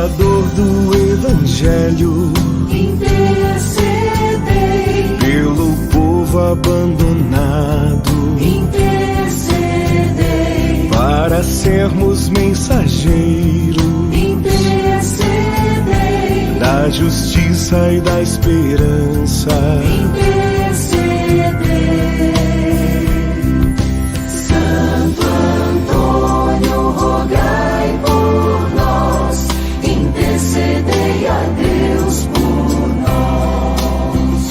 anunciador do Evangelho, intercedei pelo povo abandonado, intercedei para sermos mensageiros intercedei da justiça e da esperança. intercedei. Santo Antônio, rogai por nós, intercedei a Deus por nós.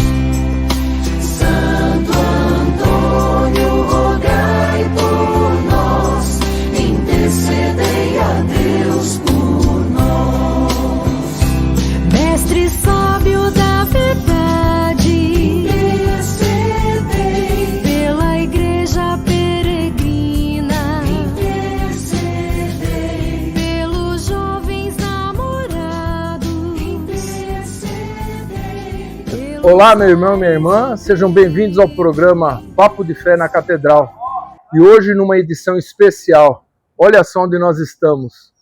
Santo Antônio, rogai por nós, intercedei a Deus por nós. Mestre sábio da verdade, intercedei pela igreja peregrina, intercedei pelos jovens namorados, intercedei pelos... Olá, meu irmão e minha irmã, sejam bem-vindos ao programa Papo de Fé na Catedral. E hoje numa edição especial, olha só onde nós estamos,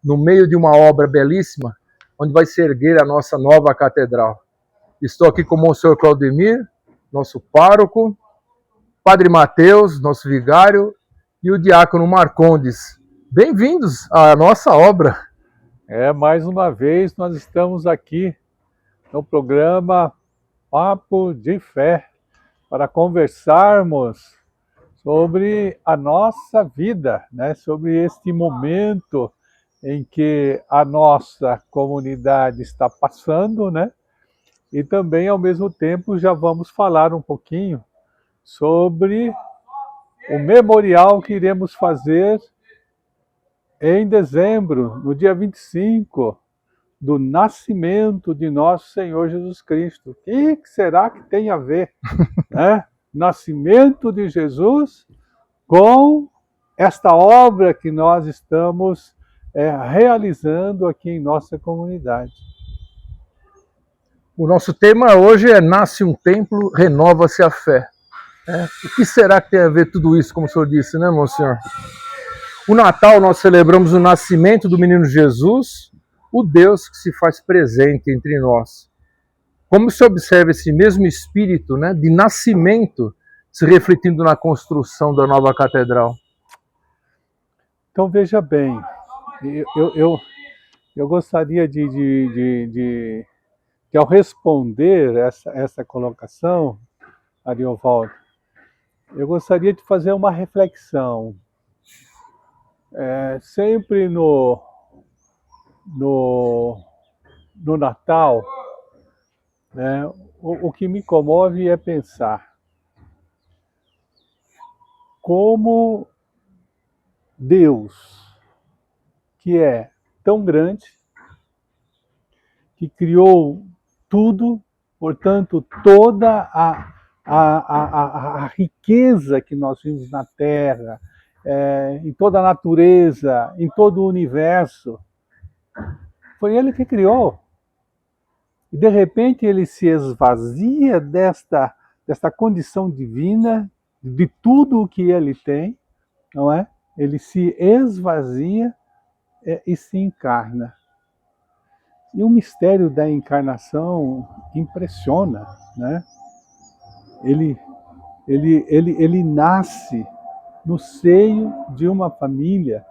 no meio de uma obra belíssima, onde vai se erguer a nossa nova catedral. Estou aqui com o Monsenhor Claudemir, nosso pároco, Padre Mateus, nosso vigário, e o diácono Marcondes. Bem-vindos à nossa obra. Mais uma vez nós estamos aqui no programa Papo de Fé para conversarmos sobre a nossa vida, né? Sobre este momento em que a nossa comunidade está passando, né? E também, ao mesmo tempo, já vamos falar um pouquinho sobre o memorial que iremos fazer em dezembro, no dia 25, do nascimento de nosso Senhor Jesus Cristo. O que será que tem a ver, né? Nascimento de Jesus com esta obra que nós estamos realizando aqui em nossa comunidade. O nosso tema hoje é Nasce um Templo, Renova-se a Fé. O que será que tem a ver tudo isso, como o senhor disse, né, Monsenhor? O Natal nós celebramos o nascimento do menino Jesus, o Deus que se faz presente entre nós. Como se observa esse mesmo espírito, né, de nascimento se refletindo na construção da nova catedral? Então veja bem, eu gostaria de ao responder essa colocação, Ariovaldo, eu gostaria de fazer uma reflexão. Sempre no Natal, né, o que me comove é pensar como Deus, que é tão grande, que criou tudo, portanto, toda a riqueza que nós vimos na Terra, em toda a natureza, em todo o universo, foi Ele que criou. E, de repente, Ele se esvazia desta condição divina, de tudo o que Ele tem, não é? Ele se esvazia e se encarna. E o mistério da encarnação impressiona, né? Ele nasce no seio de uma família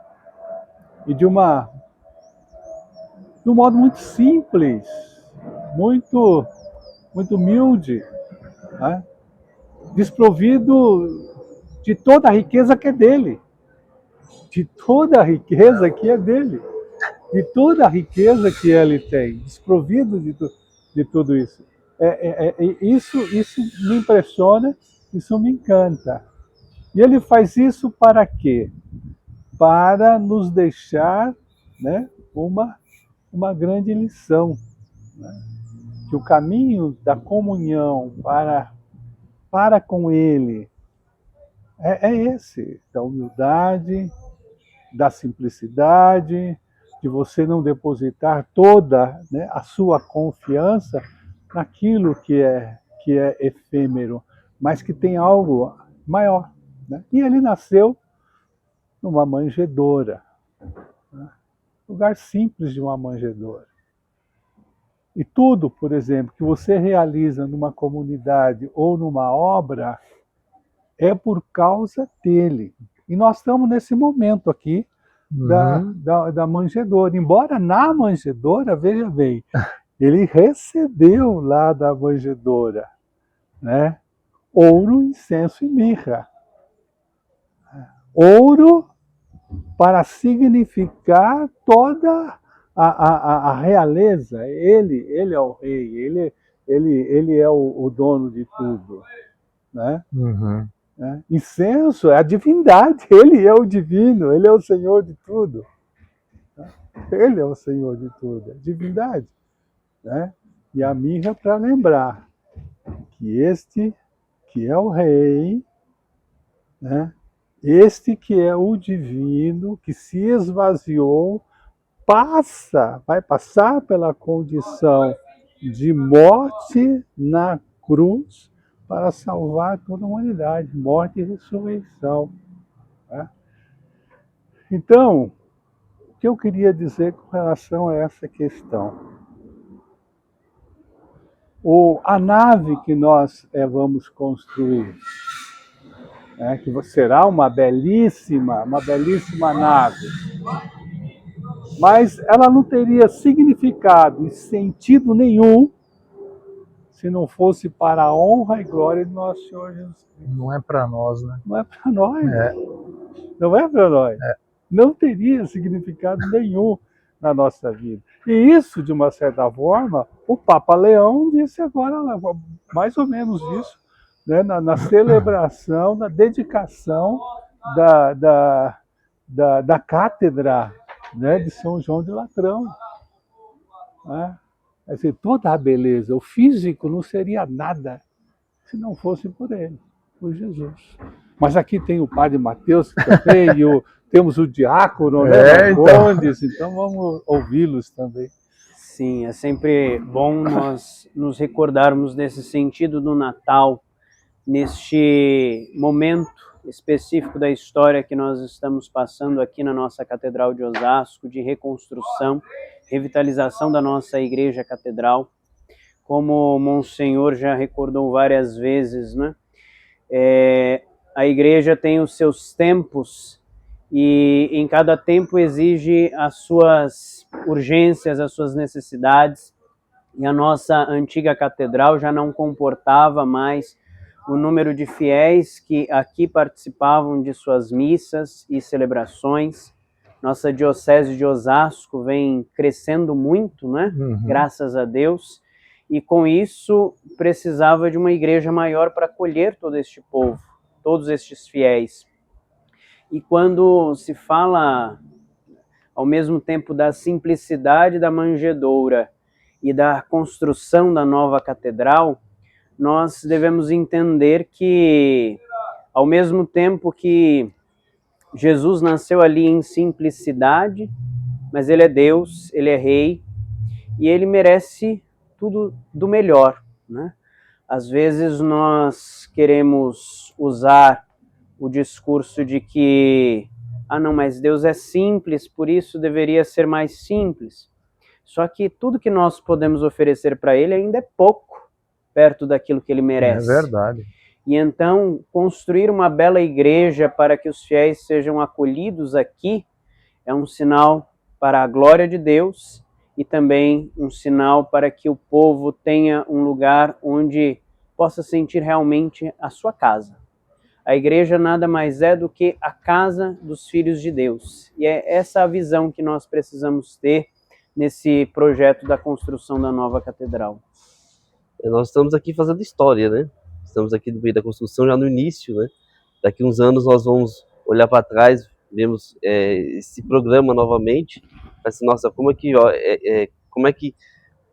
e de um modo muito simples, muito humilde, né? Desprovido de toda a riqueza que é dele, de toda a riqueza que é dele, de toda a riqueza que ele tem, desprovido de tudo isso. Isso me impressiona, isso me encanta. E ele faz isso para quê? Para nos deixar, né, uma grande lição, né? Que o caminho da comunhão para com ele é esse, da humildade, da simplicidade, de você não depositar toda, né, a sua confiança naquilo que é efêmero, mas que tem algo maior, né? E ele nasceu numa manjedoura, né? lugar simples de uma manjedoura. E tudo, por exemplo, que você realiza numa comunidade ou numa obra, é por causa dele. E nós estamos nesse momento aqui da manjedoura. Embora na manjedoura, veja bem, ele recebeu lá da manjedoura, né, ouro, incenso e mirra. Ouro para significar toda a realeza. Ele é o rei, ele é o dono de tudo, né? Né? Incenso é a divindade, ele é o divino, ele é o Senhor de tudo. Ele é o Senhor de tudo, é a divindade. Né? E a mirra para lembrar que este que é o rei, né? Este que é o divino, que se esvaziou, vai passar pela condição de morte na cruz para salvar toda a humanidade, morte e ressurreição. Né? Então, o que eu queria dizer com relação a essa questão? A nave que nós vamos construir, que será uma belíssima nave, mas ela não teria significado e sentido nenhum se não fosse para a honra e glória de nosso Senhor Jesus Cristo. Não é para nós, né? Não é para nós. Não é para nós. Não teria significado nenhum na nossa vida. E isso, de uma certa forma, o Papa Leão disse agora, mais ou menos isso, né, na celebração, na dedicação da cátedra, né, de São João de Latrão. Né? Quer dizer, toda a beleza, o físico não seria nada se não fosse por ele, por Jesus. Mas aqui tem o Padre Mateus também, temos o diácono, né, Condes, então vamos ouvi-los também. Sim, é sempre bom nós nos recordarmos desse sentido do Natal, neste momento específico da história que nós estamos passando aqui na nossa Catedral de Osasco, de reconstrução, revitalização da nossa Igreja Catedral. Como o Monsenhor já recordou várias vezes, né? A Igreja tem os seus tempos e em cada tempo exige as suas urgências, as suas necessidades. E a nossa antiga catedral já não comportava mais o número de fiéis que aqui participavam de suas missas e celebrações. Nossa Diocese de Osasco vem crescendo muito, né? Graças a Deus. E com isso precisava de uma igreja maior para acolher todo este povo, todos estes fiéis. E quando se fala, ao mesmo tempo, da simplicidade da manjedoura e da construção da nova catedral, nós devemos entender que, ao mesmo tempo que Jesus nasceu ali em simplicidade, mas ele é Deus, ele é Rei, e ele merece tudo do melhor, né? Às vezes nós queremos usar o discurso de que, não, mas Deus é simples, por isso deveria ser mais simples. Só que tudo que nós podemos oferecer para ele ainda é pouco, perto daquilo que ele merece. É verdade. E então, construir uma bela igreja para que os fiéis sejam acolhidos aqui é um sinal para a glória de Deus e também um sinal para que o povo tenha um lugar onde possa sentir realmente a sua casa. A igreja nada mais é do que a casa dos filhos de Deus. E é essa a visão que nós precisamos ter nesse projeto da construção da nova catedral. Nós estamos aqui fazendo história, né? Estamos aqui no meio da construção, já no início, né? Daqui uns anos nós vamos olhar para trás, vemos esse programa novamente, assim, nossa, como é que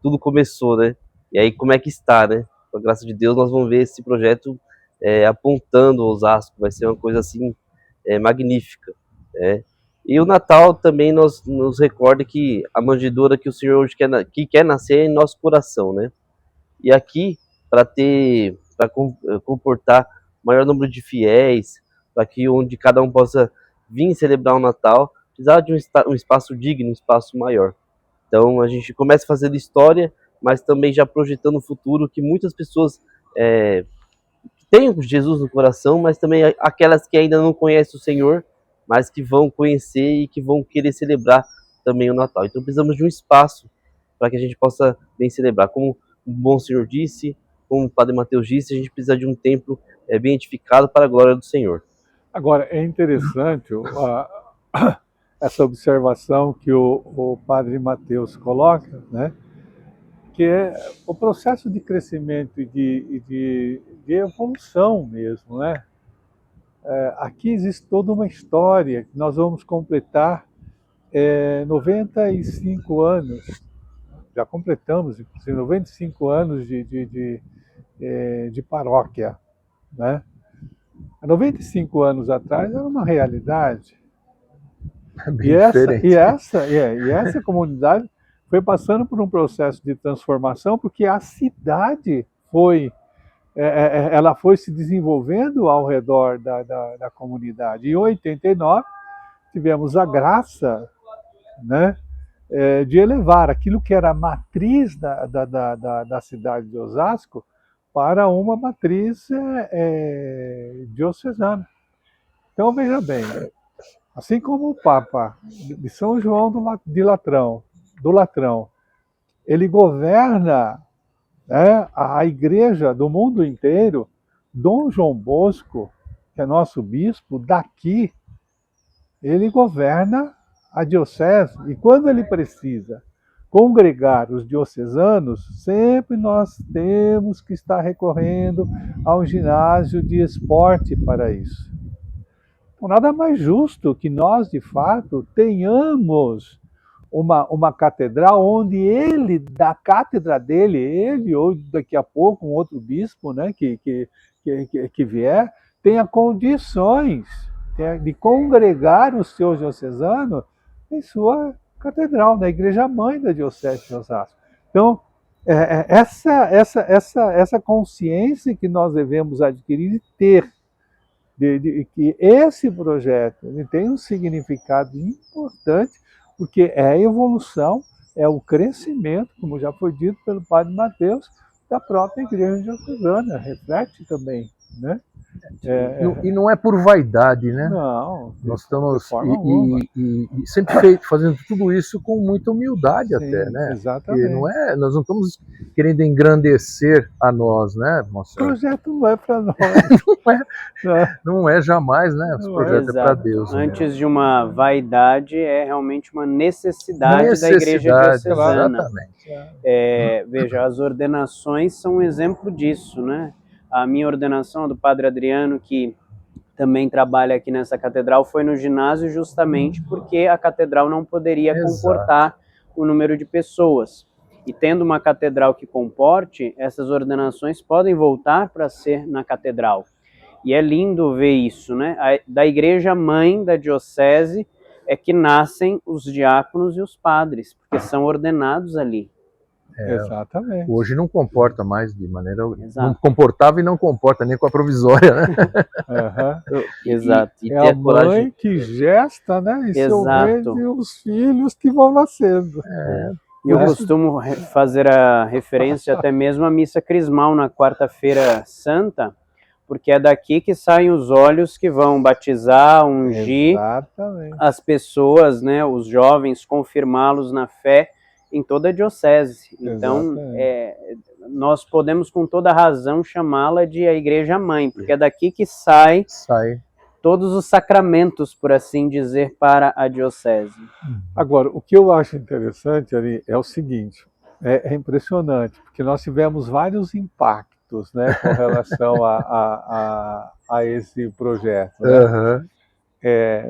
tudo começou, né? E aí como é que está, né? Com a graça de Deus nós vamos ver esse projeto apontando Osasco, vai ser uma coisa assim magnífica. E o Natal também nos recorda que a manjedoura que o Senhor hoje quer nascer em nosso coração, né? E aqui, para comportar maior número de fiéis, para que onde cada um possa vir celebrar o Natal, precisava de um espaço digno, um espaço maior. Então a gente começa fazendo história, mas também já projetando o futuro, que muitas pessoas têm Jesus no coração, mas também aquelas que ainda não conhecem o Senhor, mas que vão conhecer e que vão querer celebrar também o Natal. Então precisamos de um espaço para que a gente possa bem celebrar. Como o bom Senhor disse, como o Padre Mateus disse, a gente precisa de um templo bem edificado para a glória do Senhor. Agora, é interessante essa observação que o Padre Mateus coloca, né? Que é o processo de crescimento e de evolução mesmo, né? Aqui existe toda uma história que nós vamos completar 95 anos, já completamos, inclusive, 95 anos de paróquia, né? Há 95 anos atrás era uma realidade. Bem diferente. E essa comunidade foi passando por um processo de transformação, porque a cidade ela foi se desenvolvendo ao redor da comunidade. Em 89, tivemos a graça, né, de elevar aquilo que era a matriz da cidade de Osasco para uma matriz diocesana. Então, veja bem, assim como o Papa de São João do Latrão, ele governa, né, a igreja do mundo inteiro. Dom João Bosco, que é nosso bispo daqui, ele governa a diocese, e quando ele precisa congregar os diocesanos, sempre nós temos que estar recorrendo a um ginásio de esporte para isso. Então, nada mais justo que nós, de fato, tenhamos uma catedral onde ele, da cátedra dele, ele ou daqui a pouco um outro bispo, né, que vier, tenha condições de congregar os seus diocesanos em sua catedral, na igreja mãe da Diocese de Osasco. Então, essa consciência que nós devemos adquirir e ter, de que esse projeto ele tem um significado importante, porque é a evolução, é o crescimento, como já foi dito pelo Padre Mateus, da própria igreja diocesana, reflete também, né? E não é por vaidade, né? Não, Nós estamos de forma alguma. e sempre fazendo tudo isso com muita humildade. Sim, até, né? Exatamente. Nós não estamos querendo engrandecer a nós, né, moça? O projeto não é para nós. não é jamais, né? O projeto é para Deus. Antes de uma vaidade, é realmente uma necessidade da igreja diocesana. Exatamente. Veja, as ordenações são um exemplo disso, né? A minha ordenação, a do Padre Adriano, que também trabalha aqui nessa catedral, foi no ginásio justamente porque a catedral não poderia comportar o número de pessoas. E tendo uma catedral que comporte, essas ordenações podem voltar para ser na catedral. E é lindo ver isso, né? Da igreja mãe da diocese é que nascem os diáconos e os padres, porque são ordenados ali. Exatamente. Hoje não comporta mais de maneira... Não comportava e não comporta nem com a provisória, né? Exato. E é a mãe que gesta, né? E Exato. os filhos que vão nascendo. E eu costumo fazer a referência até mesmo à missa crismal na quarta-feira santa, porque é daqui que saem os olhos que vão batizar, ungir as pessoas, né? Os jovens, confirmá-los na fé em toda a diocese. Então, nós podemos com toda razão chamá-la de a igreja mãe, porque é daqui que sai todos os sacramentos, por assim dizer, para a diocese. Agora, o que eu acho interessante ali é o seguinte, é impressionante, porque nós tivemos vários impactos, né, com relação a esse projeto, né?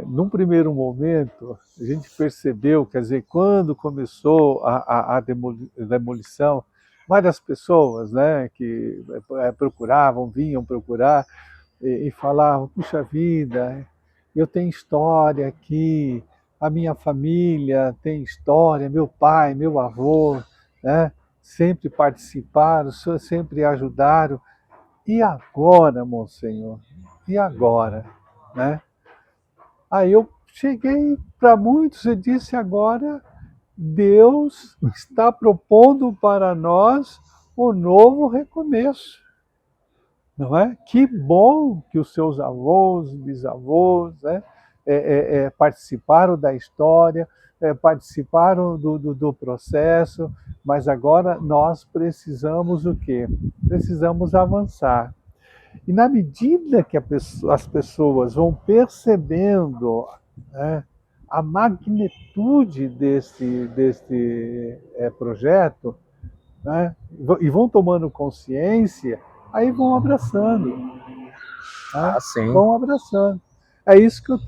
Num primeiro momento, a gente percebeu, quer dizer, quando começou a demolição, várias pessoas, né, que vinham procurar e falavam, puxa vida, eu tenho história aqui, a minha família tem história, meu pai, meu avô, né, sempre participaram, sempre ajudaram. E agora, Monsenhor? E agora? Né? Aí eu cheguei para muitos e disse agora, Deus está propondo para nós um novo recomeço. Não é? Que bom que os seus avós, bisavós, né, participaram da história, participaram do processo, mas agora nós precisamos o quê? Precisamos avançar. E na medida que as pessoas vão percebendo, né, a magnitude desse projeto, né, e vão tomando consciência, aí vão abraçando. Né, sim. vão abraçando. É isso que eu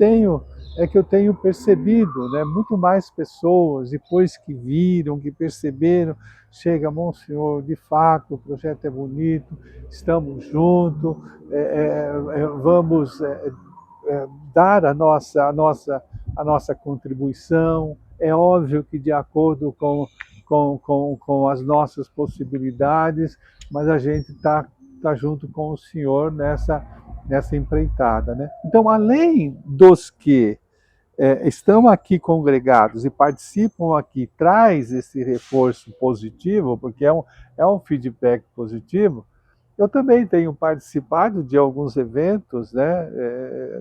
tenho percebido, né? Muito mais pessoas, depois que viram, que perceberam, chega, Monsenhor, de fato, o projeto é bonito, estamos juntos, vamos dar a nossa contribuição. É óbvio que de acordo com as nossas possibilidades, mas a gente está junto com o Senhor nessa empreitada, né? Então, além dos que estão aqui congregados e participam aqui, traz esse reforço positivo, porque é um feedback positivo, eu também tenho participado de alguns eventos, né,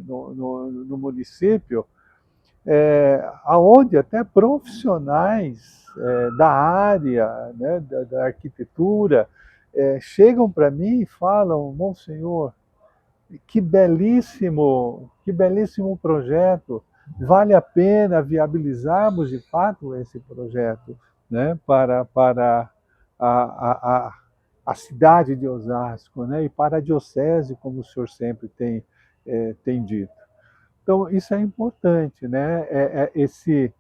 no município, aonde até profissionais da área, né, da arquitetura, chegam para mim e falam, Monsenhor, que belíssimo projeto, vale a pena viabilizarmos de fato esse projeto, né, para a cidade de Osasco, né, e para a diocese, como o senhor sempre tem dito. Então, isso é importante, né, esse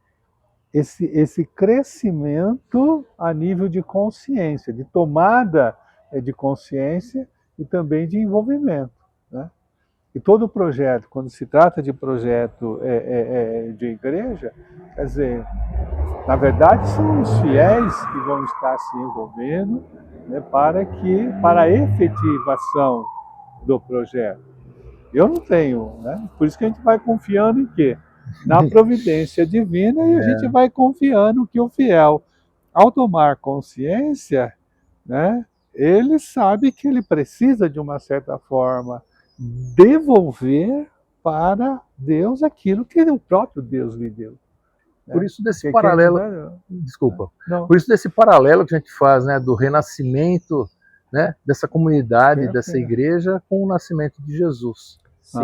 crescimento a nível de consciência, de tomada de consciência e também de envolvimento. Né? E todo projeto, quando se trata de projeto de igreja, quer dizer, na verdade são os fiéis que vão estar se envolvendo, né, para a efetivação do projeto. Eu não tenho, né? Por isso que a gente vai confiando em quê? Na providência divina, e a gente vai confiando que o fiel, ao tomar consciência, né, ele sabe que ele precisa, de uma certa forma, devolver para Deus aquilo que o próprio Deus lhe deu. Por isso desse paralelo, desculpa, por isso desse paralelo que a gente faz, né, do renascimento, né, dessa comunidade, dessa igreja, com o nascimento de Jesus. Sim.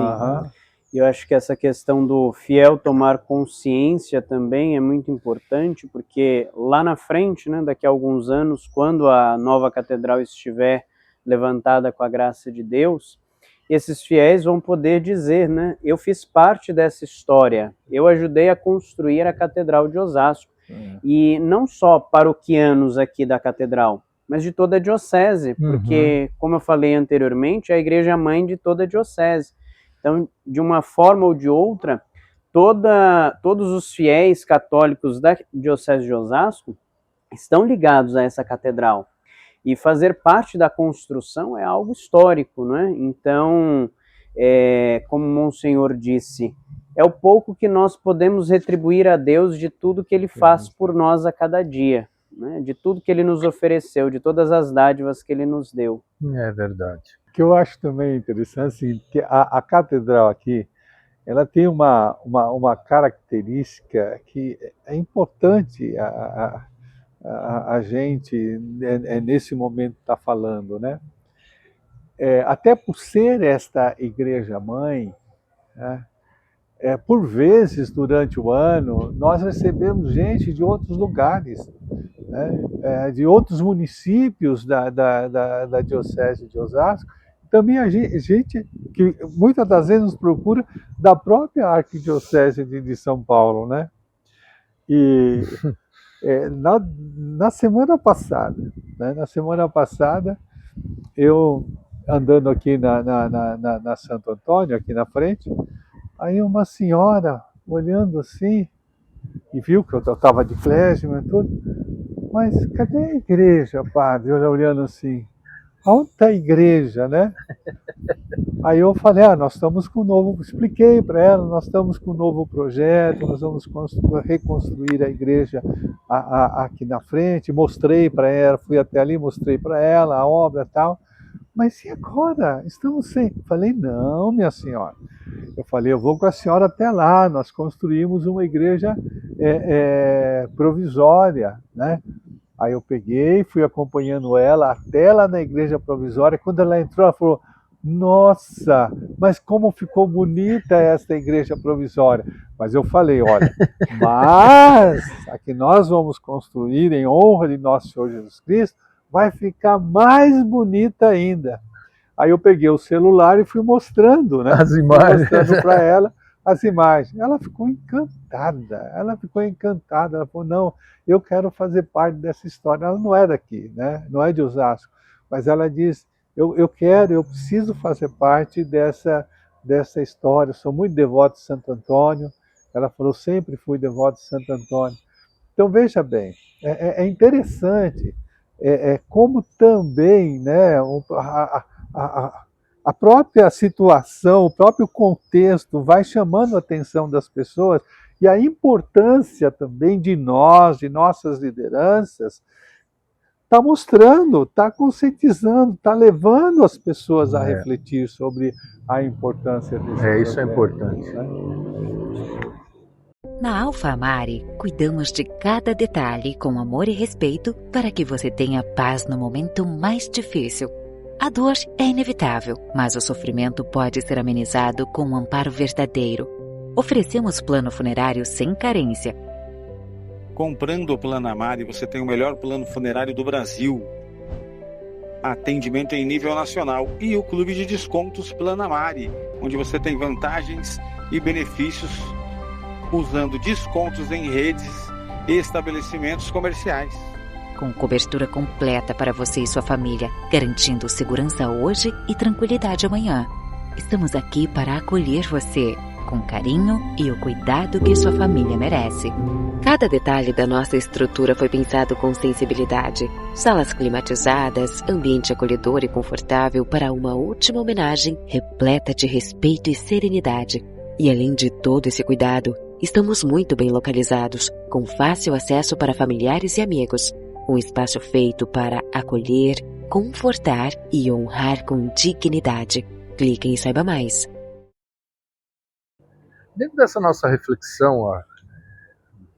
E eu acho que essa questão do fiel tomar consciência também é muito importante, porque lá na frente, né, daqui a alguns anos, quando a nova catedral estiver levantada com a graça de Deus, esses fiéis vão poder dizer, né, eu fiz parte dessa história, eu ajudei a construir a Catedral de Osasco. E não só paroquianos aqui da catedral, mas de toda a diocese, porque, como eu falei anteriormente, é a igreja mãe de toda a diocese. Então, de uma forma ou de outra, todos os fiéis católicos da diocese de Osasco estão ligados a essa catedral. E fazer parte da construção é algo histórico, não é? Então, como o Monsenhor disse, é o pouco que nós podemos retribuir a Deus de tudo que Ele faz por nós a cada dia, né? De tudo que Ele nos ofereceu, de todas as dádivas que Ele nos deu. É verdade. O que eu acho também interessante, assim, que a catedral aqui, ela tem uma característica que é importante a gente, nesse momento, está falando, né? Até por ser esta igreja-mãe, né? Por vezes, durante o ano, nós recebemos gente de outros lugares, né? De outros municípios da Diocese de Osasco. Também a gente que muitas das vezes nos procura da própria Arquidiocese de São Paulo, né? E na semana passada, né? Eu andando aqui na Santo Antônio, aqui na frente, aí uma senhora olhando assim, e viu que eu estava de clésima e tudo, mas cadê a igreja, padre? Olhando assim, onde está a igreja, né? Aí eu falei, nós estamos com um novo, expliquei para ela, nós estamos com um novo projeto, nós vamos reconstruir a igreja aqui na frente, mostrei para ela, fui até ali, mostrei para ela a obra e tal, mas e agora? Estamos sem... Falei, não, minha senhora. Eu falei, eu vou com a senhora até lá, nós construímos uma igreja provisória, né? Aí eu peguei, fui acompanhando ela até lá na igreja provisória. Quando ela entrou, ela falou, nossa, mas como ficou bonita esta igreja provisória. Mas eu falei, olha, mas a que nós vamos construir em honra de nosso Senhor Jesus Cristo vai ficar mais bonita ainda. Aí eu peguei o celular e fui mostrando, né? As imagens. Fui mostrando para ela as imagens. Ela ficou encantada, ela falou, não, eu quero fazer parte dessa história. Ela não é daqui, né? Não é de Osasco, mas ela diz, eu preciso fazer parte dessa história, eu sou muito devoto de Santo Antônio. Ela falou, sempre fui devoto de Santo Antônio. Então veja bem, é interessante como também, né, a própria situação, o próprio contexto vai chamando a atenção das pessoas e a importância também de nós, de nossas lideranças, está mostrando, está conscientizando, está levando as pessoas a refletir sobre a importância desse projeto. Isso é importante. Né? Na Alfa Amari, cuidamos de cada detalhe com amor e respeito para que você tenha paz no momento mais difícil. A dor é inevitável, mas o sofrimento pode ser amenizado com um amparo verdadeiro. Oferecemos plano funerário sem carência. Comprando o Plano Amari, você tem o melhor plano funerário do Brasil. Atendimento em nível nacional e o Clube de Descontos Plano Amari, onde você tem vantagens e benefícios usando descontos em redes e estabelecimentos comerciais. Com cobertura completa para você e sua família, garantindo segurança hoje e tranquilidade amanhã. Estamos aqui para acolher você, com carinho e o cuidado que sua família merece. Cada detalhe da nossa estrutura foi pensado com sensibilidade. Salas climatizadas, ambiente acolhedor e confortável para uma última homenagem repleta de respeito e serenidade. E além de todo esse cuidado, estamos muito bem localizados, com fácil acesso para familiares e amigos. Um espaço feito para acolher, confortar e honrar com dignidade. Clique em Saiba Mais. Dentro dessa nossa reflexão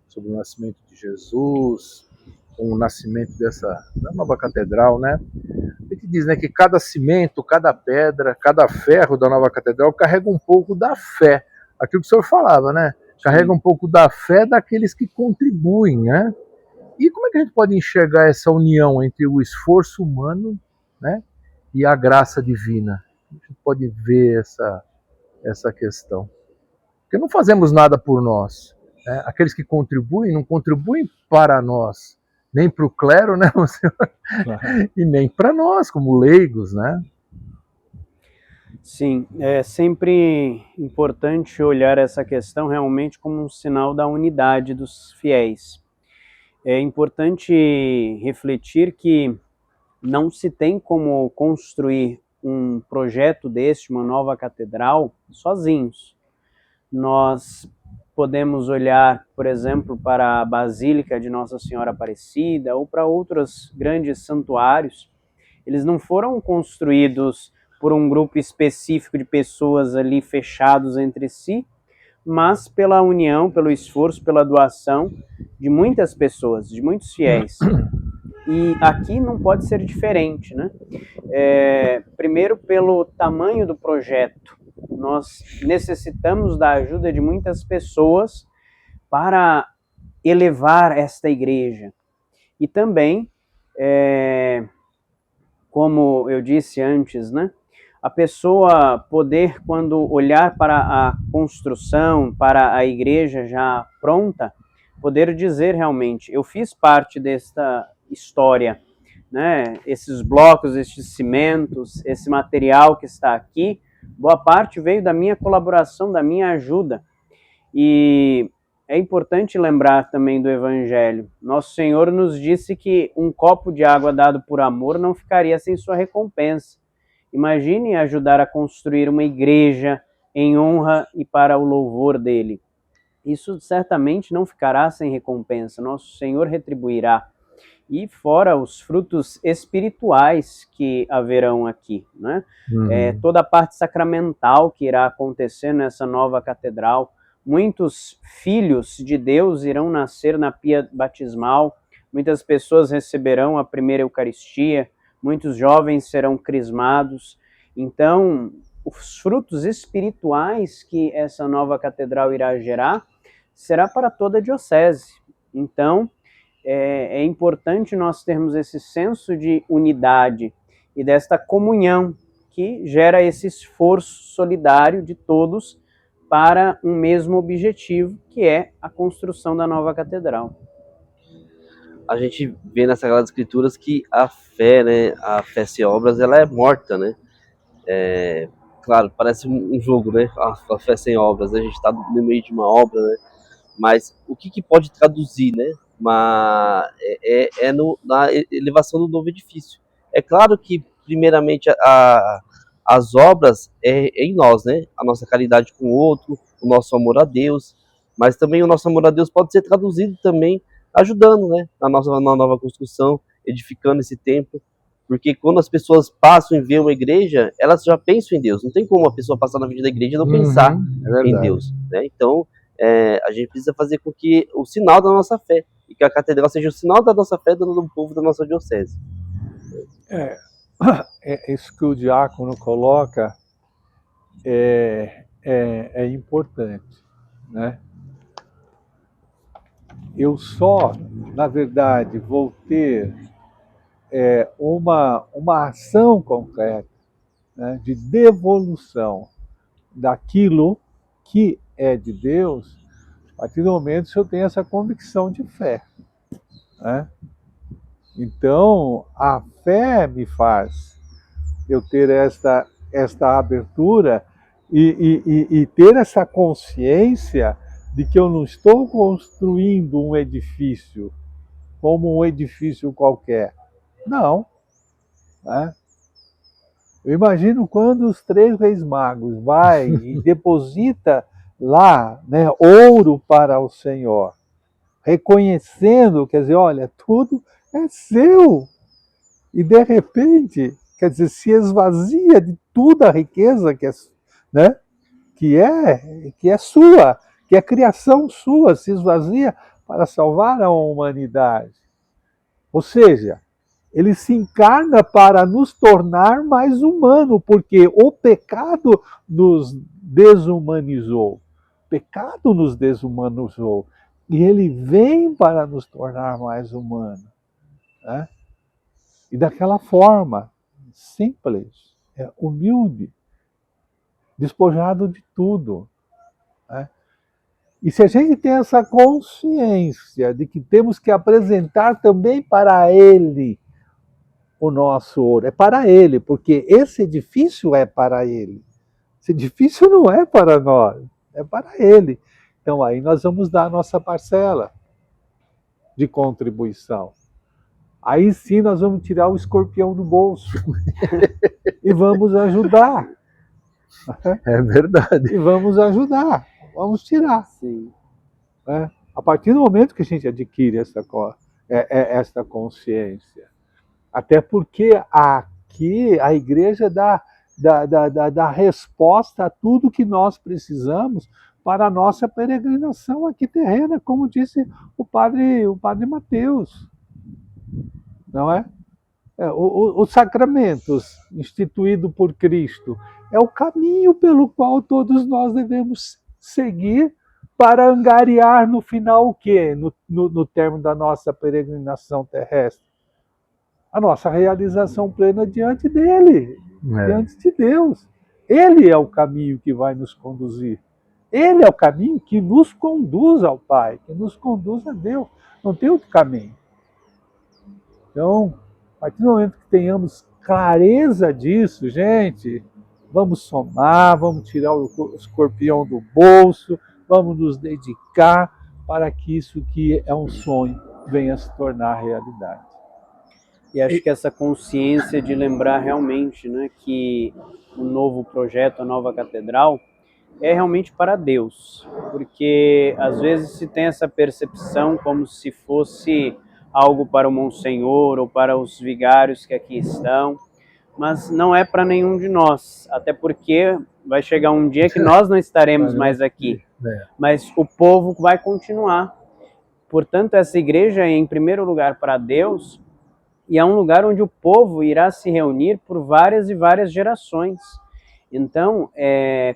sobre o nascimento de Jesus, com o nascimento da nova catedral, né? A gente diz, né, que cada cimento, cada pedra, cada ferro da nova catedral carrega um pouco da fé. Aquilo que o senhor falava, né? Carrega um pouco da fé daqueles que contribuem, né? E como é que a gente pode enxergar essa união entre o esforço humano, né, e a graça divina? A gente pode ver essa questão. Porque não fazemos nada por nós. Né? Aqueles que contribuem, não contribuem para nós, nem para o clero, né, claro. E nem para nós, como leigos, né? Sim, é sempre importante olhar essa questão realmente como um sinal da unidade dos fiéis. É importante refletir que não se tem como construir um projeto deste, uma nova catedral, sozinhos. Nós podemos olhar, por exemplo, para a Basílica de Nossa Senhora Aparecida ou para outros grandes santuários. Eles não foram construídos por um grupo específico de pessoas ali fechados entre si, mas pela união, pelo esforço, pela doação de muitas pessoas, de muitos fiéis. E aqui não pode ser diferente, né? Primeiro, pelo tamanho do projeto. Nós necessitamos da ajuda de muitas pessoas para elevar esta igreja. E também, como eu disse antes, né? A pessoa poder, quando olhar para a construção, para a igreja já pronta, poder dizer realmente, eu fiz parte desta história, né? Esses blocos, esses cimentos, esse material que está aqui, boa parte veio da minha colaboração, da minha ajuda. E é importante lembrar também do Evangelho. Nosso Senhor nos disse que um copo de água dado por amor não ficaria sem sua recompensa. Imagine ajudar a construir uma igreja em honra e para o louvor dele. Isso certamente não ficará sem recompensa, nosso Senhor retribuirá. E fora os frutos espirituais que haverão aqui, né? Toda a parte sacramental que irá acontecer nessa nova catedral. Muitos filhos de Deus irão nascer na pia batismal, muitas pessoas receberão a primeira Eucaristia, muitos jovens serão crismados. Então, os frutos espirituais que essa nova catedral irá gerar será para toda a diocese. Então, é importante nós termos esse senso de unidade e desta comunhão que gera esse esforço solidário de todos para um mesmo objetivo, que é a construção da nova catedral. A gente vê nas Sagradas Escrituras que a fé, né, a fé sem obras, ela é morta, né? Claro, parece um jogo, né? A fé sem obras, né? A gente está no meio de uma obra, né? Mas o que pode traduzir, né? Na elevação do novo edifício. É claro que, primeiramente, as obras é em nós, né? A nossa caridade com o outro, o nosso amor a Deus, mas também o nosso amor a Deus pode ser traduzido também ajudando, né? Na nova construção, edificando esse templo, porque quando as pessoas passam e veem uma igreja, elas já pensam em Deus. Não tem como uma pessoa passar na frente da igreja e não pensar em Deus, né? Então, a gente precisa fazer com que o sinal da nossa fé, e que a catedral seja o sinal da nossa fé dentro do povo da nossa diocese. Isso que o diácono coloca é importante, né? Eu só, na verdade, vou ter uma ação concreta, né, de devolução daquilo que é de Deus, a partir do momento que eu tenho essa convicção de fé, né? Então, a fé me faz eu ter esta abertura e ter essa consciência de que eu não estou construindo um edifício como um edifício qualquer. Não. Né? Eu imagino quando os 3 reis magos vai e deposita lá, né, ouro para o Senhor, reconhecendo, quer dizer, olha, tudo é seu. E de repente, quer dizer, se esvazia de toda a riqueza que é sua, que é criação sua, se esvazia para salvar a humanidade. Ou seja, ele se encarna para nos tornar mais humanos, porque o pecado nos desumanizou. O pecado nos desumanizou. E ele vem para nos tornar mais humanos. Né? E daquela forma, simples, humilde, despojado de tudo. Né? E se a gente tem essa consciência de que temos que apresentar também para ele o nosso ouro, é para ele, porque esse edifício é para ele. Esse edifício não é para nós, é para ele. Então aí nós vamos dar a nossa parcela de contribuição. Aí sim nós vamos tirar o escorpião do bolso e vamos ajudar. É verdade. E vamos ajudar, vamos tirar. Sim. A partir do momento que a gente adquire esta consciência. Até porque aqui a igreja dá resposta a tudo que nós precisamos para a nossa peregrinação aqui terrena, como disse o padre Mateus. Não é? Os sacramentos instituídos por Cristo é o caminho pelo qual todos nós devemos seguir para angariar no final o quê? No termo da nossa peregrinação terrestre. A nossa realização plena diante dele, diante de Deus. Ele é o caminho que vai nos conduzir. Ele é o caminho que nos conduz ao Pai, que nos conduz a Deus. Não tem outro caminho. Então, a partir do momento que tenhamos clareza disso, gente, vamos somar, vamos tirar o escorpião do bolso, vamos nos dedicar para que isso que é um sonho venha se tornar realidade. E acho que essa consciência de lembrar realmente, né, que o novo projeto, a nova catedral, é realmente para Deus, porque às vezes se tem essa percepção como se fosse algo para o Monsenhor ou para os vigários que aqui estão, mas não é para nenhum de nós, até porque vai chegar um dia que nós não estaremos mais aqui, mas o povo vai continuar. Portanto, essa igreja é em primeiro lugar para Deus, e é um lugar onde o povo irá se reunir por várias e várias gerações. Então,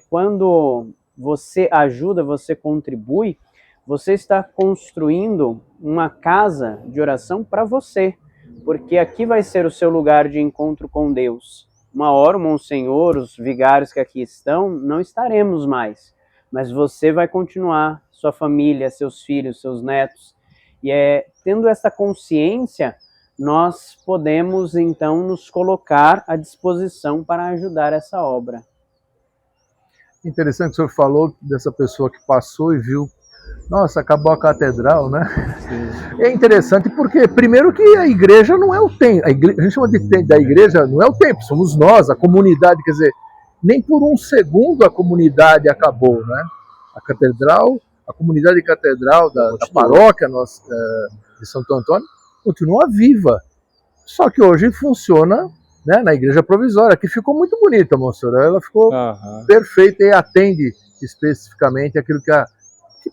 quando você ajuda, você contribui, você está construindo uma casa de oração para você, porque aqui vai ser o seu lugar de encontro com Deus. Uma hora o Monsenhor, os vigários que aqui estão, não estaremos mais, mas você vai continuar, sua família, seus filhos, seus netos. E tendo essa consciência, nós podemos então nos colocar à disposição para ajudar essa obra. Interessante que o senhor falou dessa pessoa que passou e viu, nossa, acabou a catedral, né? Sim. É interessante porque, primeiro, que a igreja não é o templo. A gente chama da igreja, não é o templo, somos nós, a comunidade. Quer dizer, nem por um segundo a comunidade acabou, né? A catedral, a comunidade catedral da paróquia nossa, de Santo Antônio continua viva. Só que hoje funciona, né, na igreja provisória, que ficou muito bonita, moçada. Ela ficou perfeita e atende especificamente aquilo que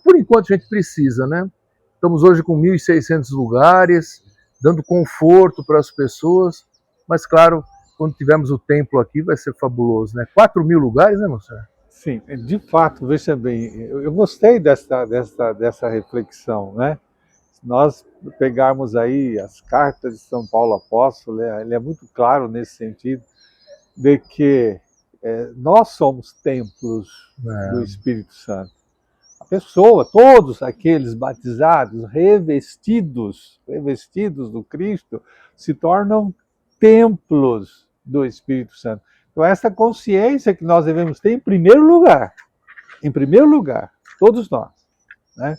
por enquanto a gente precisa, né? Estamos hoje com 1.600 lugares, dando conforto para as pessoas, mas claro, quando tivermos o templo aqui vai ser fabuloso, né? 4.000 lugares, né, moçada? Sim, de fato, veja bem, eu gostei dessa reflexão, né? Se nós pegarmos aí as cartas de São Paulo Apóstolo, ele é muito claro nesse sentido, de que nós somos templos do Espírito Santo. A pessoa, todos aqueles batizados, revestidos do Cristo, se tornam templos do Espírito Santo. Então, essa consciência que nós devemos ter em primeiro lugar, todos nós, né?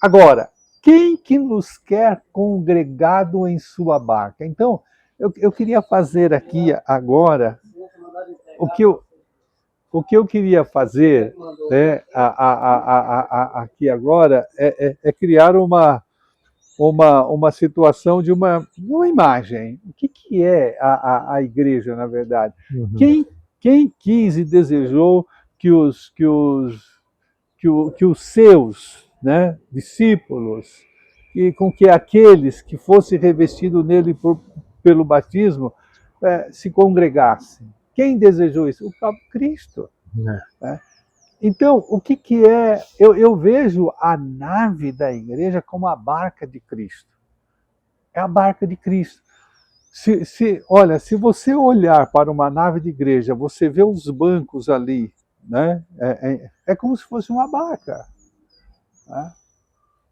Agora, quem que nos quer congregado em sua barca? Então, eu queria fazer aqui agora o que eu queria fazer, né, aqui agora é criar uma situação de uma imagem. O que é a igreja, na verdade? Quem quis e desejou que os seus, né, discípulos, com que aqueles que fossem revestidos nele pelo batismo se congregassem? Quem desejou isso? O próprio Cristo. Né? Então, o que é? Eu vejo a nave da igreja como a barca de Cristo. É a barca de Cristo. Olha, se você olhar para uma nave de igreja, você vê os bancos ali, né? É como se fosse uma barca. Né?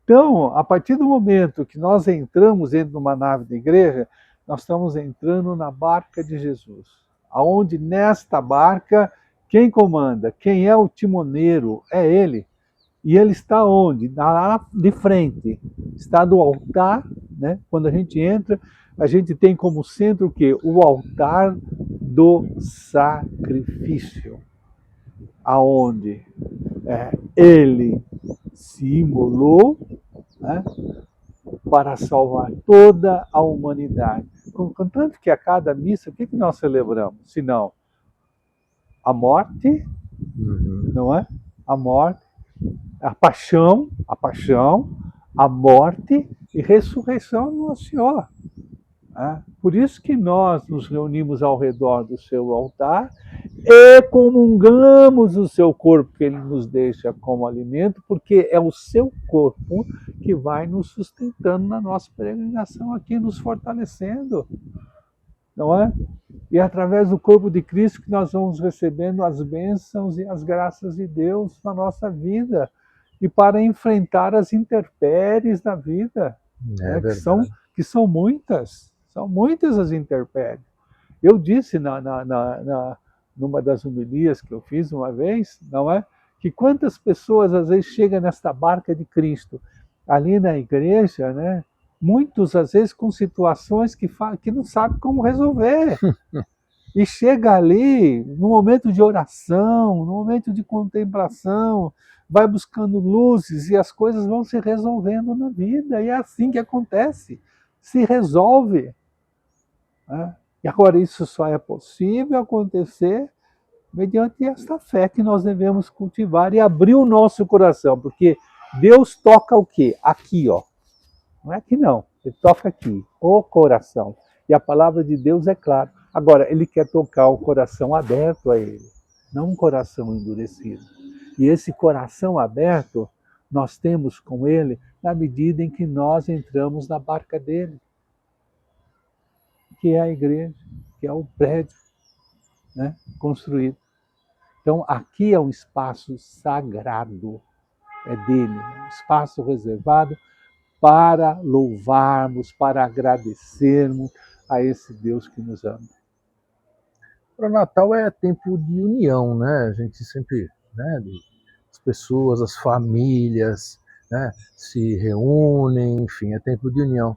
Então, a partir do momento que nós entramos dentro de uma nave de igreja, nós estamos entrando na barca de Jesus. Aonde nesta barca, quem comanda, quem é o timoneiro, é Ele. E Ele está onde? Lá de frente. Está do altar, né? Quando a gente entra, a gente tem como centro o quê? O altar do sacrifício. Aonde Ele se imolou, né, para salvar toda a humanidade. Contanto que a cada missa, o que nós celebramos? Senão a morte, não é? A morte, a paixão, a morte e ressurreição do Nosso Senhor. Por isso que nós nos reunimos ao redor do seu altar e comungamos o seu corpo que ele nos deixa como alimento, porque é o seu corpo que vai nos sustentando na nossa peregrinação aqui, nos fortalecendo, não é? E é através do corpo de Cristo que nós vamos recebendo as bênçãos e as graças de Deus na nossa vida e para enfrentar as intempéries da vida, né? que são muitas. São muitas as intempéries. Eu disse numa das homilias que eu fiz uma vez, não é? Que quantas pessoas às vezes chegam nesta barca de Cristo, ali na igreja, né? Muitos às vezes com situações que não sabem como resolver. E chega ali, no momento de oração, no momento de contemplação, vai buscando luzes e as coisas vão se resolvendo na vida. E é assim que acontece, se resolve. Né? E agora isso só é possível acontecer mediante esta fé que nós devemos cultivar e abrir o nosso coração, porque Deus toca o quê? Aqui, ó. Não é aqui não, Ele toca aqui, o coração. E a palavra de Deus é clara. Agora, Ele quer tocar o coração aberto a Ele, não um coração endurecido. E esse coração aberto, nós temos com Ele na medida em que nós entramos na barca dele, que é a igreja, que é o prédio, né, construído. Então, aqui é um espaço sagrado, é dele, um espaço reservado para louvarmos, para agradecermos a esse Deus que nos ama. Para o Natal é tempo de união, né? A gente sempre, né, as pessoas, as famílias, né, se reúnem, enfim, é tempo de união.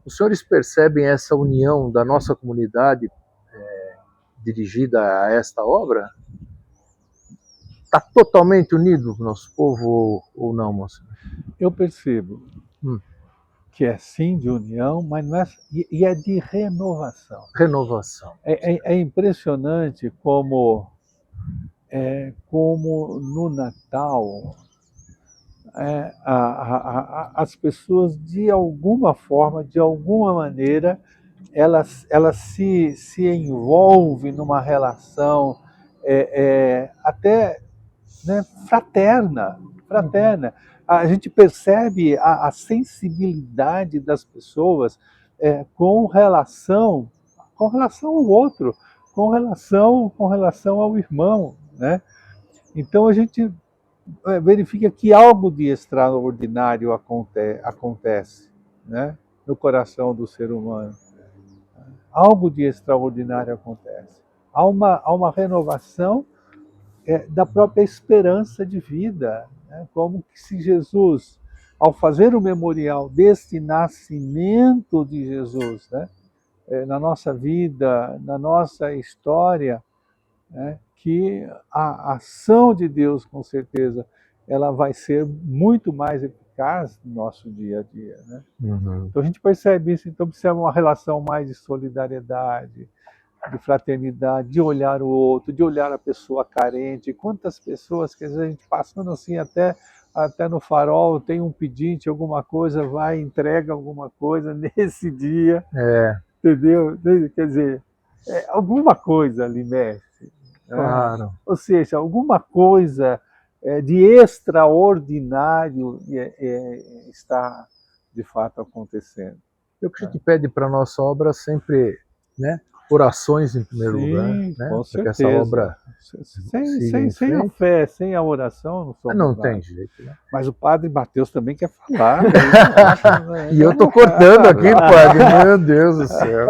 Os senhores percebem essa união da nossa comunidade dirigida a esta obra? Está totalmente unido o nosso povo ou não, moça? Eu percebo que é sim de união, mas não é, e é de renovação. Renovação. É impressionante como no Natal as pessoas, de alguma forma, de alguma maneira, elas se envolvem numa relação até, né, fraterna. A gente percebe a sensibilidade das pessoas com relação ao outro, com relação ao irmão, né? Então a gente verifica que algo de extraordinário acontece, né, no coração do ser humano. Algo de extraordinário acontece. Há uma renovação da própria esperança de vida, né? Como que se Jesus, ao fazer o memorial deste nascimento de Jesus, né, na nossa vida, na nossa história, né, que a ação de Deus, com certeza, ela vai ser muito mais eficaz no nosso dia a dia, né? Então a gente percebe isso, então precisa uma relação mais de solidariedade, de fraternidade, de olhar o outro, de olhar a pessoa carente. Quantas pessoas, quer dizer, a gente passando assim até no farol, tem um pedinte, alguma coisa, vai, entrega alguma coisa nesse dia, entendeu? Quer dizer, alguma coisa ali mexe. Claro. Ou seja, alguma coisa de extraordinário está de fato acontecendo. É o que a gente pede para a nossa obra sempre, né? Orações em primeiro lugar, né? Com para que essa certeza. obra Sem a fé, sem a oração, não somos não nada. tem jeito, né? Mas o padre Mateus também quer falar. E eu estou cortando aqui, padre, meu Deus do céu.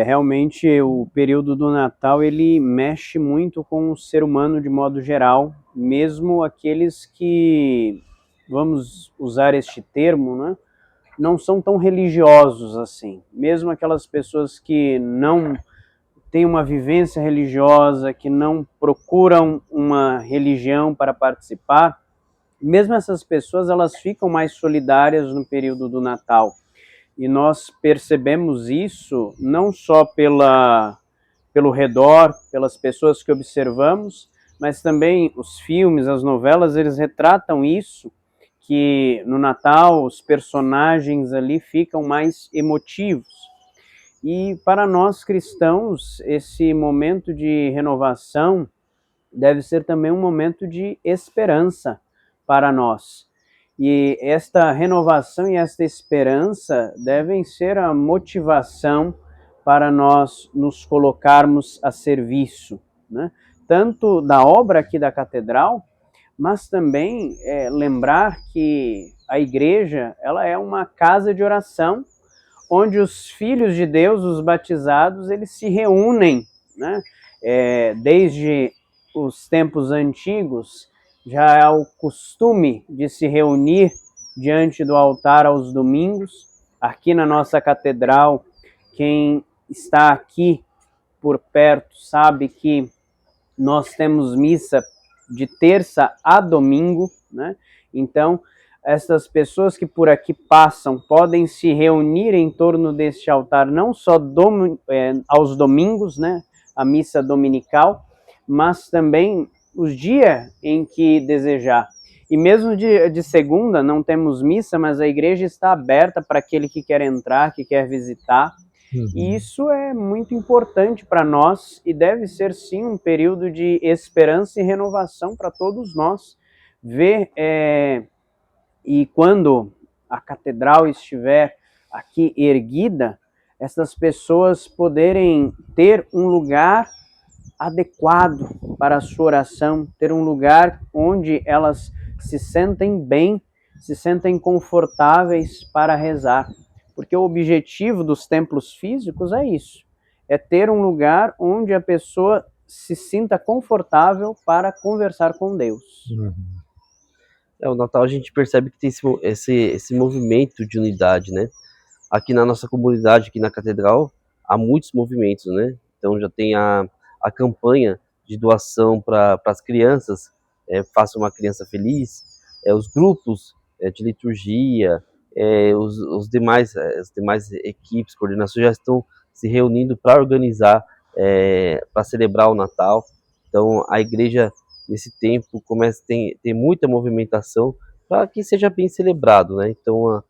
Realmente o período do Natal ele mexe muito com o ser humano de modo geral, mesmo aqueles que, vamos usar este termo, né, não são tão religiosos assim, mesmo aquelas pessoas que não têm uma vivência religiosa, que não procuram uma religião para participar, mesmo essas pessoas elas ficam mais solidárias no período do Natal. E nós percebemos isso não só pelo redor, pelas pessoas que observamos, mas também os filmes, as novelas, eles retratam isso, que no Natal os personagens ali ficam mais emotivos. E para nós cristãos, esse momento de renovação deve ser também um momento de esperança para nós. E esta renovação e esta esperança devem ser a motivação para nós nos colocarmos a serviço, né? Tanto da obra aqui da catedral, mas também lembrar que a igreja ela é uma casa de oração, onde os filhos de Deus, os batizados, eles se reúnem, né? Desde os tempos antigos, já é o costume de se reunir diante do altar aos domingos. Aqui na nossa catedral, quem está aqui por perto sabe que nós temos missa de terça a domingo, né? Então, essas pessoas que por aqui passam podem se reunir em torno deste altar, não só aos domingos, né? A missa dominical, mas também os dias em que desejar. E mesmo de segunda não temos missa, mas a igreja está aberta para aquele que quer entrar, que quer visitar. E isso é muito importante para nós e deve ser, sim, um período de esperança e renovação para todos nós. E quando a catedral estiver aqui erguida, essas pessoas poderem ter um lugar adequado para a sua oração, ter um lugar onde elas se sentem bem, se sentem confortáveis para rezar. Porque o objetivo dos templos físicos é isso, é ter um lugar onde a pessoa se sinta confortável para conversar com Deus. O Natal a gente percebe que tem esse movimento de unidade, né? Aqui na nossa comunidade, aqui na catedral, há muitos movimentos, né? Então já tem a campanha de doação para as crianças, Faça uma Criança Feliz, os grupos de liturgia, as demais equipes, coordenações já estão se reunindo para organizar, para celebrar o Natal. Então a igreja nesse tempo tem muita movimentação para que seja bem celebrado, né? Então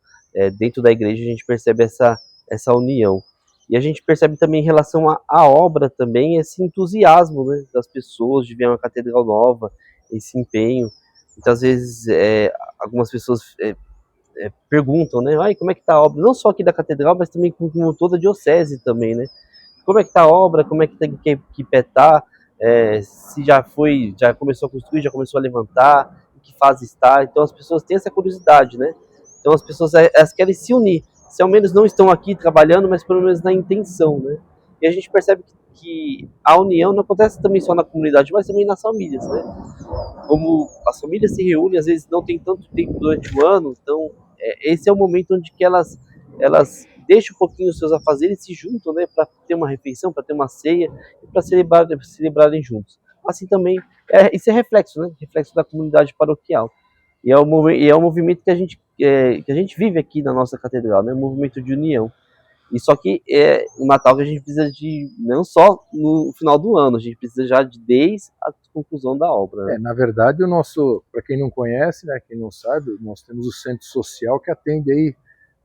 dentro da igreja a gente percebe essa união. E a gente percebe também em relação à obra também esse entusiasmo, né, das pessoas de ver uma catedral nova, esse empenho. Então, às vezes, algumas pessoas perguntam, né, como é que está a obra? Não só aqui da catedral, mas também como toda a diocese também, né? Como é que está a obra? Como é que tem que petar? Se já começou a construir, já começou a levantar? Em que fase está? Então, as pessoas têm essa curiosidade, né? Então, as pessoas elas querem se unir. Se ao menos não estão aqui trabalhando, mas pelo menos na intenção, né? E a gente percebe que a união não acontece também só na comunidade, mas também nas famílias, né? Como as famílias se reúnem, às vezes não tem tanto tempo durante o ano, então esse é o momento onde que elas deixam um pouquinho os seus afazeres e se juntam, né? Para ter uma refeição, para ter uma ceia e para celebrarem juntos. Assim também, isso é reflexo, né? Reflexo da comunidade paroquial. E é um movimento que a gente vive aqui na nossa catedral, né? Um movimento de união. E só que o Natal que a gente precisa de, não só no final do ano, a gente precisa já desde a conclusão da obra. Né? Na verdade, o nosso, para quem não conhece, né, quem não sabe, nós temos o Centro Social que atende aí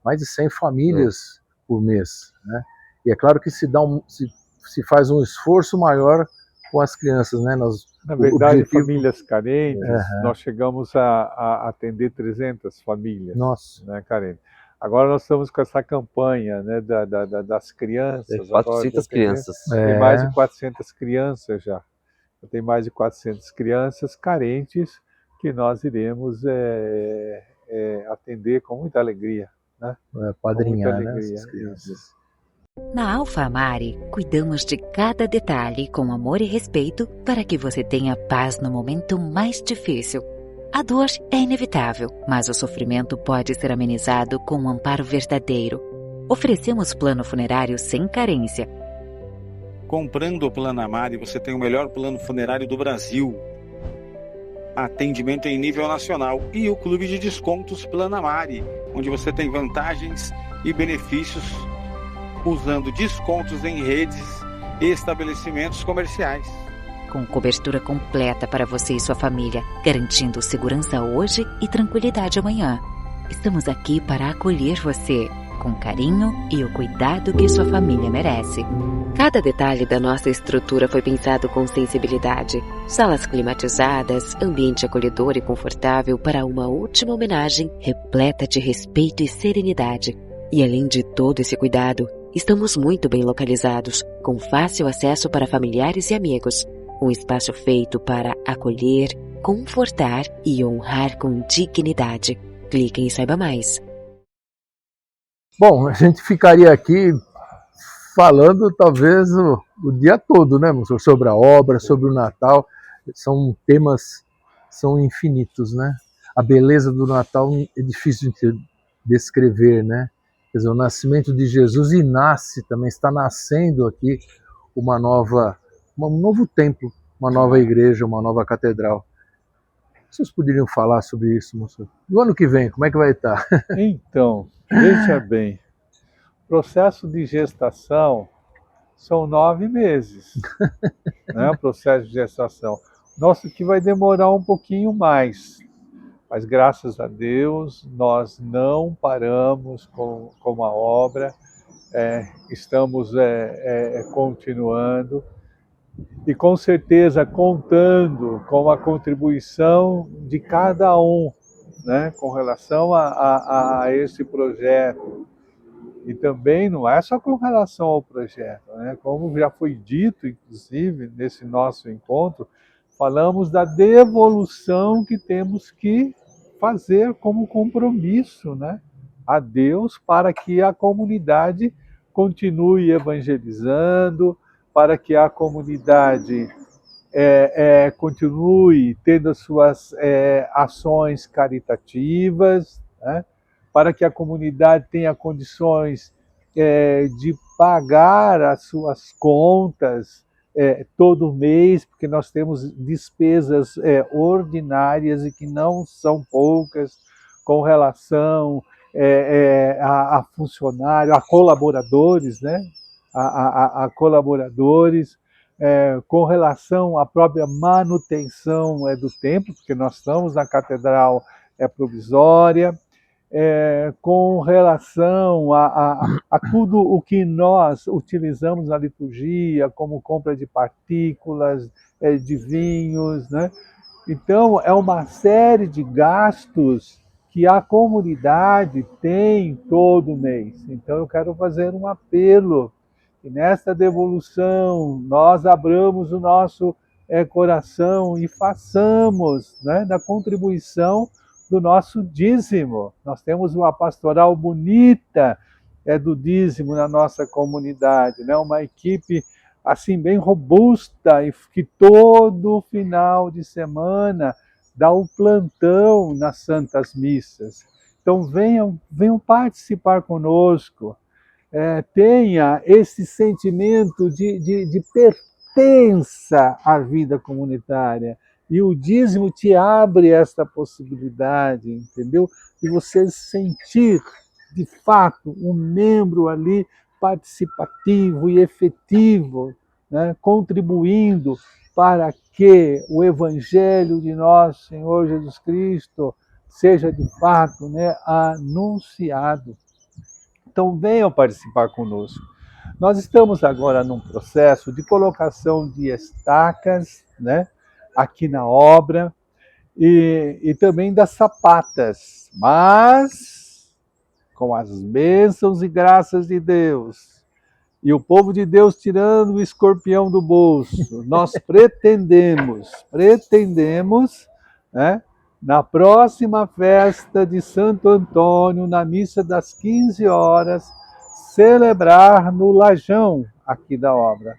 mais de 100 famílias por mês, né? E é claro que se faz um esforço maior com as crianças, né? Na verdade, famílias carentes, nós chegamos a atender 300 famílias, né, carentes. Agora nós estamos com essa campanha, né, das crianças. 400 crianças. Tem mais de 400 crianças já. Tem mais de 400 crianças carentes que nós iremos atender com muita alegria, né? Padrinhar, né, essas crianças. Na Alfa Amari, cuidamos de cada detalhe com amor e respeito para que você tenha paz no momento mais difícil. A dor é inevitável, mas o sofrimento pode ser amenizado com um amparo verdadeiro. Oferecemos plano funerário sem carência. Comprando o Plano Amari, você tem o melhor plano funerário do Brasil. Atendimento em nível nacional e o Clube de Descontos Plano Amari, onde você tem vantagens e benefícios usando descontos em redes e estabelecimentos comerciais. Com cobertura completa para você e sua família, garantindo segurança hoje e tranquilidade amanhã. Estamos aqui para acolher você, com carinho e o cuidado que sua família merece. Cada detalhe da nossa estrutura foi pensado com sensibilidade. Salas climatizadas, ambiente acolhedor e confortável para uma última homenagem repleta de respeito e serenidade. E além de todo esse cuidado, estamos muito bem localizados, com fácil acesso para familiares e amigos. Um espaço feito para acolher, confortar e honrar com dignidade. Clique em Saiba Mais. Bom, a gente ficaria aqui falando talvez o dia todo, né, sobre a obra, sobre o Natal. São temas, são infinitos, né? A beleza do Natal é difícil de descrever, né? Quer dizer, o nascimento de Jesus, e nasce também, está nascendo aqui um novo templo, uma nova igreja, uma nova catedral. Vocês poderiam falar sobre isso, moço? No ano que vem, como é que vai estar? Então, veja bem, processo de gestação são 9 meses, né? O processo de gestação. Nosso que vai demorar um pouquinho mais, mas graças a Deus nós não paramos com a obra, estamos continuando e com certeza contando com a contribuição de cada um, né, com relação a esse projeto. E também não é só com relação ao projeto, né? Como já foi dito, inclusive, nesse nosso encontro, falamos da devolução que temos que fazer como compromisso, né, a Deus, para que a comunidade continue evangelizando, para que a comunidade continue tendo as suas ações caritativas, né, para que a comunidade tenha condições de pagar as suas contas todo mês, porque nós temos despesas ordinárias e que não são poucas com relação a funcionários, a colaboradores, né? A colaboradores, com relação à própria manutenção do templo, porque nós estamos na catedral provisória, com relação a tudo o que nós utilizamos na liturgia, como compra de partículas, de vinhos, né? Então, é uma série de gastos que a comunidade tem todo mês. Então, eu quero fazer um apelo que nesta devolução nós abramos o nosso coração e façamos, né, da contribuição do nosso dízimo. Nós temos uma pastoral bonita do dízimo na nossa comunidade, né? Uma equipe assim bem robusta e que todo final de semana dá um plantão nas santas missas. Então venham participar conosco, tenha esse sentimento de pertença à vida comunitária. E o dízimo te abre esta possibilidade, entendeu? De você sentir, de fato, um membro ali participativo e efetivo, né? Contribuindo para que o Evangelho de nosso Senhor Jesus Cristo seja, de fato, né, anunciado. Então, venham participar conosco. Nós estamos agora num processo de colocação de estacas, né, aqui na obra, e também das sapatas, mas com as bênçãos e graças de Deus, e o povo de Deus tirando o escorpião do bolso, nós pretendemos, né, na próxima festa de Santo Antônio, na missa das 15 horas, celebrar no lajão aqui da obra.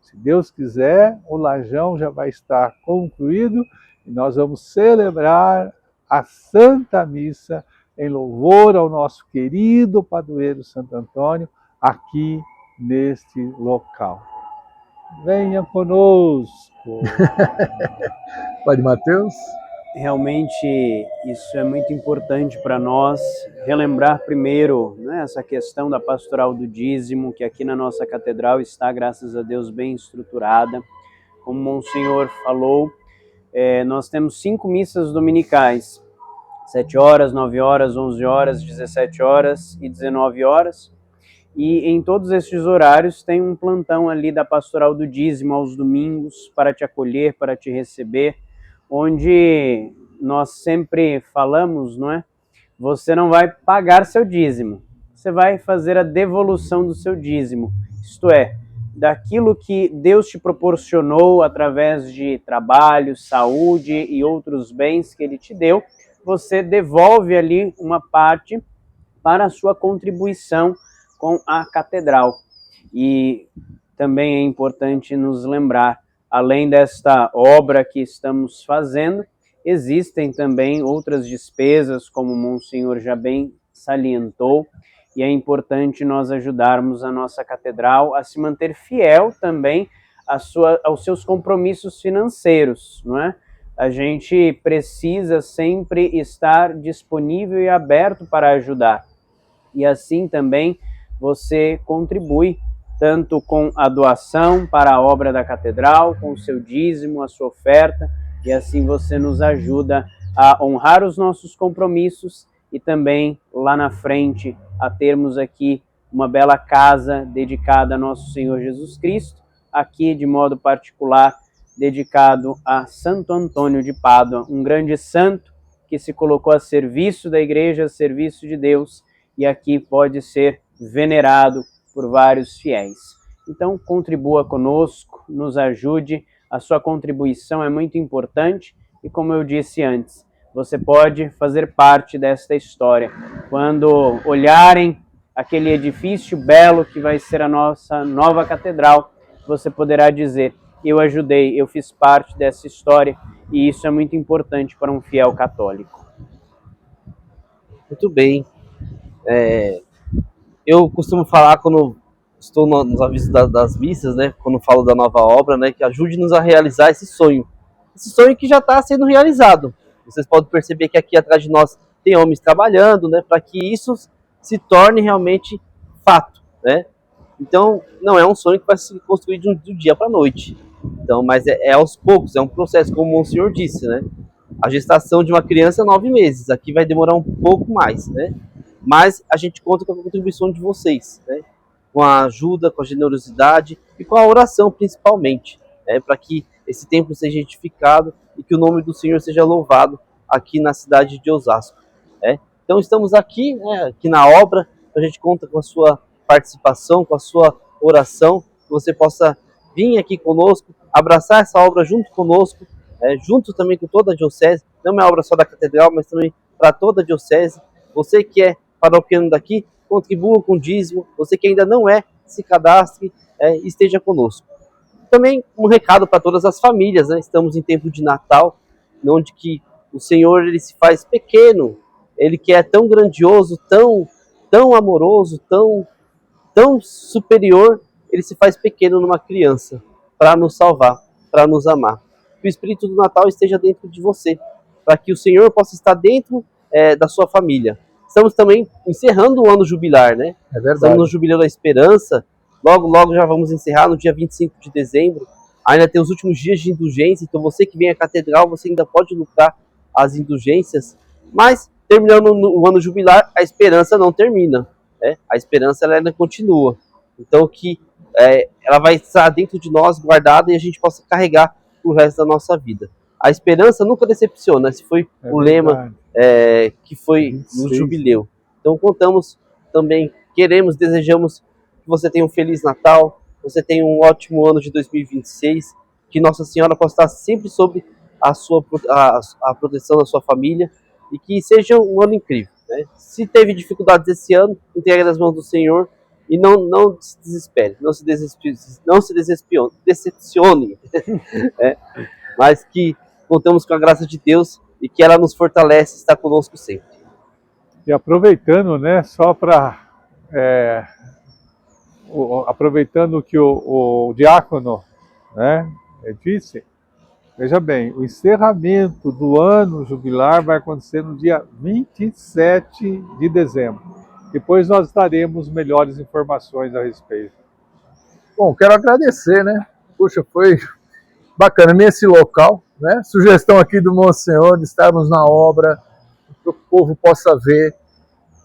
Se Deus quiser, o lajão já vai estar concluído e nós vamos celebrar a Santa Missa em louvor ao nosso querido padroeiro Santo Antônio aqui neste local. Venha conosco. Padre Mateus? Realmente isso é muito importante para nós, relembrar primeiro, né, essa questão da pastoral do dízimo, que aqui na nossa catedral está, graças a Deus, bem estruturada. Como o Monsenhor falou, nós temos 5 missas dominicais, 7 horas, 9 horas, 11 horas, 17 horas e 19 horas. E em todos esses horários tem um plantão ali da pastoral do dízimo aos domingos para te acolher, para te receber, onde nós sempre falamos, não é? Você não vai pagar seu dízimo, você vai fazer a devolução do seu dízimo. Isto é, daquilo que Deus te proporcionou através de trabalho, saúde e outros bens que Ele te deu, você devolve ali uma parte para a sua contribuição com a catedral. E também é importante nos lembrar, além desta obra que estamos fazendo, existem também outras despesas, como o Monsenhor já bem salientou, e é importante nós ajudarmos a nossa catedral a se manter fiel também aos seus compromissos financeiros, não é? A gente precisa sempre estar disponível e aberto para ajudar. E assim também você contribui tanto com a doação para a obra da catedral, com o seu dízimo, a sua oferta, e assim você nos ajuda a honrar os nossos compromissos e também lá na frente a termos aqui uma bela casa dedicada a nosso Senhor Jesus Cristo, aqui de modo particular dedicado a Santo Antônio de Pádua, um grande santo que se colocou a serviço da igreja, a serviço de Deus, e aqui pode ser venerado por vários fiéis. Então contribua conosco, nos ajude, a sua contribuição é muito importante e, como eu disse antes, você pode fazer parte desta história. Quando olharem aquele edifício belo que vai ser a nossa nova catedral, você poderá dizer: eu ajudei, eu fiz parte dessa história, e isso é muito importante para um fiel católico. Muito bem. Eu costumo falar quando estou nos avisos das missas, né, quando falo da nova obra, né, que ajude-nos a realizar esse sonho que já está sendo realizado. Vocês podem perceber que aqui atrás de nós tem homens trabalhando, né, para que isso se torne realmente fato, né? Então, não é um sonho que vai se construir do dia para a noite. Então, mas é aos poucos, é um processo, como o Monsenhor disse, né? A gestação de uma criança é 9 meses, aqui vai demorar um pouco mais, né? Mas a gente conta com a contribuição de vocês, né? Com a ajuda, com a generosidade e com a oração, principalmente, né? Para que esse templo seja edificado e que o nome do Senhor seja louvado aqui na cidade de Osasco, né? Então, estamos aqui, né, aqui na obra, a gente conta com a sua participação, com a sua oração, que você possa vir aqui conosco, abraçar essa obra junto conosco, junto também com toda a diocese. Não é uma obra só da catedral, mas também para toda a diocese. Você que é paroquiano daqui, contribua com o dízimo. Você que ainda não é, se cadastre, esteja conosco. Também um recado para todas as famílias, né? Estamos em tempo de Natal, onde que o Senhor ele se faz pequeno, ele que é tão grandioso, tão amoroso, tão superior, ele se faz pequeno numa criança, para nos salvar, para nos amar. Que o Espírito do Natal esteja dentro de você, para que o Senhor possa estar dentro da sua família. Estamos também encerrando o ano jubilar, né? É verdade. Estamos no Jubileu da Esperança, logo já vamos encerrar no dia 25 de dezembro. Ainda tem os últimos dias de indulgência, então você que vem à catedral, você ainda pode lucrar as indulgências, mas terminando o ano jubilar, a esperança não termina, né? A esperança ela ainda continua. Então que ela vai estar dentro de nós, guardada, e a gente possa carregar o resto da nossa vida. A esperança nunca decepciona, esse foi o lema que foi no jubileu. Então contamos também, desejamos que você tenha um Feliz Natal, você tenha um ótimo ano de 2026, que Nossa Senhora possa estar sempre sob a proteção da sua família, e que seja um ano incrível, né? Se teve dificuldades esse ano, entregue nas mãos do Senhor e não se desespere, não se decepcione, mas que contamos com a graça de Deus e que ela nos fortalece e está conosco sempre. E aproveitando, né, só para aproveitando o que o diácono, né, disse, veja bem, o encerramento do ano jubilar vai acontecer no dia 27 de dezembro. Depois nós daremos melhores informações a respeito. Bom, quero agradecer, né? Puxa, foi bacana nesse local, né? Sugestão aqui do Monsenhor de estarmos na obra, para que o povo possa ver.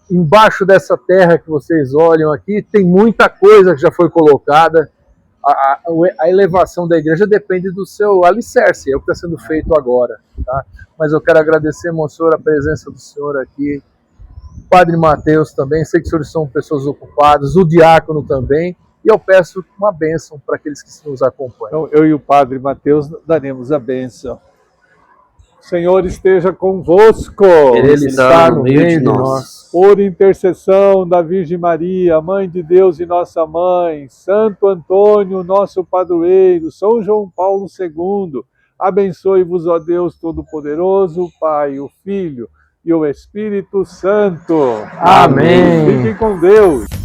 Embaixo dessa terra que vocês olham aqui, tem muita coisa que já foi colocada. A elevação da igreja depende do seu alicerce, é o que está sendo feito agora, tá? Mas eu quero agradecer, Monsenhor, a presença do senhor aqui, Padre Mateus também, sei que os senhores são pessoas ocupadas, o diácono também, e eu peço uma bênção para aqueles que nos acompanham. Então, eu e o Padre Mateus daremos a bênção. Senhor esteja convosco. Ele está no meio de nós. Por intercessão da Virgem Maria, Mãe de Deus e nossa Mãe, Santo Antônio, nosso padroeiro, São João Paulo II, abençoe-vos, ó Deus Todo-Poderoso, o Pai, o Filho e o Espírito Santo. Amém. Fiquem com Deus.